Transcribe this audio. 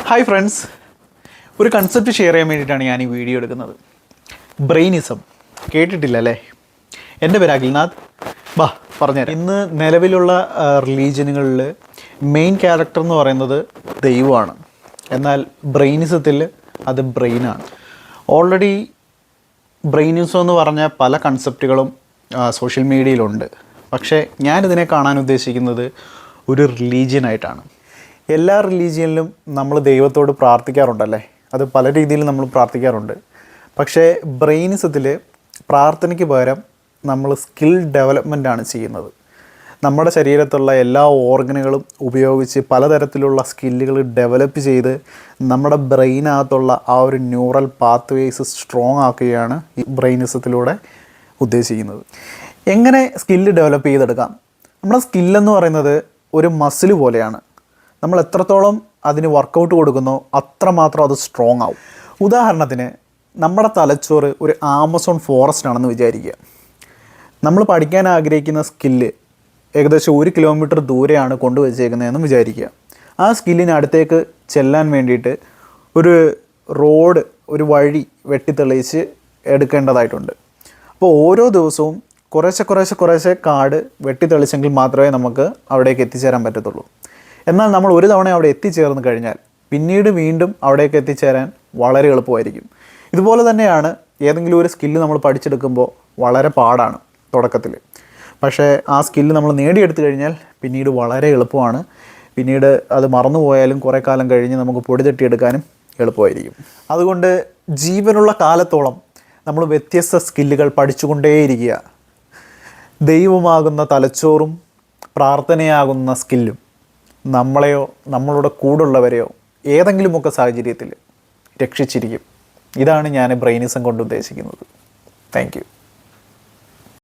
Hi friends, ഒരു concept share ചെയ്യാൻ വേണ്ടിയിട്ടാണ് ഞാൻ ഈ വീഡിയോ എടുക്കുന്നത്. ബ്രെയിനിസം കേട്ടിട്ടില്ല അല്ലേ? എൻ്റെ പേര് അഖിൽനാഥ്. ബാ പറഞ്ഞുതരാം. ഇന്ന് നിലവിലുള്ള റിലീജിയനുകളിൽ മെയിൻ ക്യാരക്ടർ എന്ന് പറയുന്നത് ദൈവമാണ്. എന്നാൽ ബ്രെയിനിസത്തിൽ അത് ബ്രെയിനാണ്. ഓൾറെഡി ബ്രെയിനിസം എന്ന് പറഞ്ഞ പല കൺസെപ്റ്റുകളും സോഷ്യൽ മീഡിയയിലുണ്ട്. പക്ഷേ ഞാനിതിനെ കാണാൻ ഉദ്ദേശിക്കുന്നത് ഒരു റിലീജിയനായിട്ടാണ്. എല്ലാ റിലീജിയനിലും നമ്മൾ ദൈവത്തോട് പ്രാർത്ഥിക്കാറുണ്ടല്ലേ? അത് പല രീതിയിൽ നമ്മൾ പ്രാർത്ഥിക്കാറുണ്ട്. പക്ഷേ ബ്രെയിനിസത്തിൽ പ്രാർത്ഥനയ്ക്ക് പകരം നമ്മൾ സ്കിൽ ഡെവലപ്മെൻറ്റാണ് ചെയ്യുന്നത്. നമ്മുടെ ശരീരത്തുള്ള എല്ലാ ഓർഗനുകളും ഉപയോഗിച്ച് പലതരത്തിലുള്ള സ്കില്ലുകൾ ഡെവലപ്പ് ചെയ്ത് നമ്മുടെ ബ്രെയിനകത്തുള്ള ആ ഒരു ന്യൂറൽ പാത്ത് വേസ് സ്ട്രോങ് ആക്കുകയാണ് ഈ ബ്രെയിനിസത്തിലൂടെ ഉദ്ദേശിക്കുന്നത്. എങ്ങനെ സ്കില്ല് ഡെവലപ്പ് ചെയ്തെടുക്കാം? നമ്മുടെ സ്കില്ലെന്ന് പറയുന്നത് ഒരു മസിൽ പോലെയാണ്. നമ്മൾ എത്രത്തോളം അതിന് വർക്കൗട്ട് കൊടുക്കുന്നോ അത്രമാത്രം അത് സ്ട്രോങ് ആവും. ഉദാഹരണത്തിന്, നമ്മുടെ തലച്ചോറ് ഒരു ആമസോൺ ഫോറസ്റ്റ് ആണെന്ന് വിചാരിക്കുക. നമ്മൾ പഠിക്കാൻ ആഗ്രഹിക്കുന്ന സ്കില്ല് ഏകദേശം 1 കിലോമീറ്റർ ദൂരെയാണ് കൊണ്ടുവച്ചേക്കുന്നതെന്ന് വിചാരിക്കുക. ആ സ്കില്ലിന് അടുത്തേക്ക് ചെല്ലാൻ വേണ്ടിയിട്ട് ഒരു റോഡ്, ഒരു വഴി വെട്ടിത്തെളിയിച്ച് എടുക്കേണ്ടതായിട്ടുണ്ട്. അപ്പോൾ ഓരോ ദിവസവും കുറേശ്ശെ കാട് വെട്ടിത്തെളിച്ചെങ്കിൽ മാത്രമേ നമുക്ക് അവിടേക്ക് എത്തിച്ചേരാൻ പറ്റത്തുള്ളൂ. എന്നാൽ നമ്മൾ ഒരു തവണ അവിടെ എത്തിച്ചേർന്ന് കഴിഞ്ഞാൽ പിന്നീട് വീണ്ടും അവിടേക്ക് എത്തിച്ചേരാൻ വളരെ എളുപ്പമായിരിക്കും. ഇതുപോലെ തന്നെയാണ് ഏതെങ്കിലും ഒരു സ്കില്ല് നമ്മൾ പഠിച്ചെടുക്കുമ്പോൾ വളരെ പാടാണ് തുടക്കത്തിൽ. പക്ഷേ ആ സ്കില്ല് നമ്മൾ നേടിയെടുത്തു കഴിഞ്ഞാൽ പിന്നീട് വളരെ എളുപ്പമാണ്. പിന്നീട് അത് മറന്നുപോയാലും കുറേ കാലം കഴിഞ്ഞ് നമുക്ക് പൊടി തട്ടിയെടുക്കാനും എളുപ്പമായിരിക്കും. അതുകൊണ്ട് ജീവനുള്ള കാലത്തോളം നമ്മൾ വ്യത്യസ്ത സ്കില്ലുകൾ പഠിച്ചുകൊണ്ടേയിരിക്കുക. ദൈവമാകുന്ന തലച്ചോറും പ്രാർത്ഥനയാകുന്ന സ്കില്ലും നമ്മളെയോ നമ്മളുടെ കൂടുള്ളവരെയോ ഏതെങ്കിലുമൊക്കെ സാഹചര്യത്തിൽ രക്ഷിച്ചിരിക്കും. ഇതാണ് ഞാൻ ബ്രെയിനിസം കൊണ്ട് ഉദ്ദേശിക്കുന്നത്. Thank you.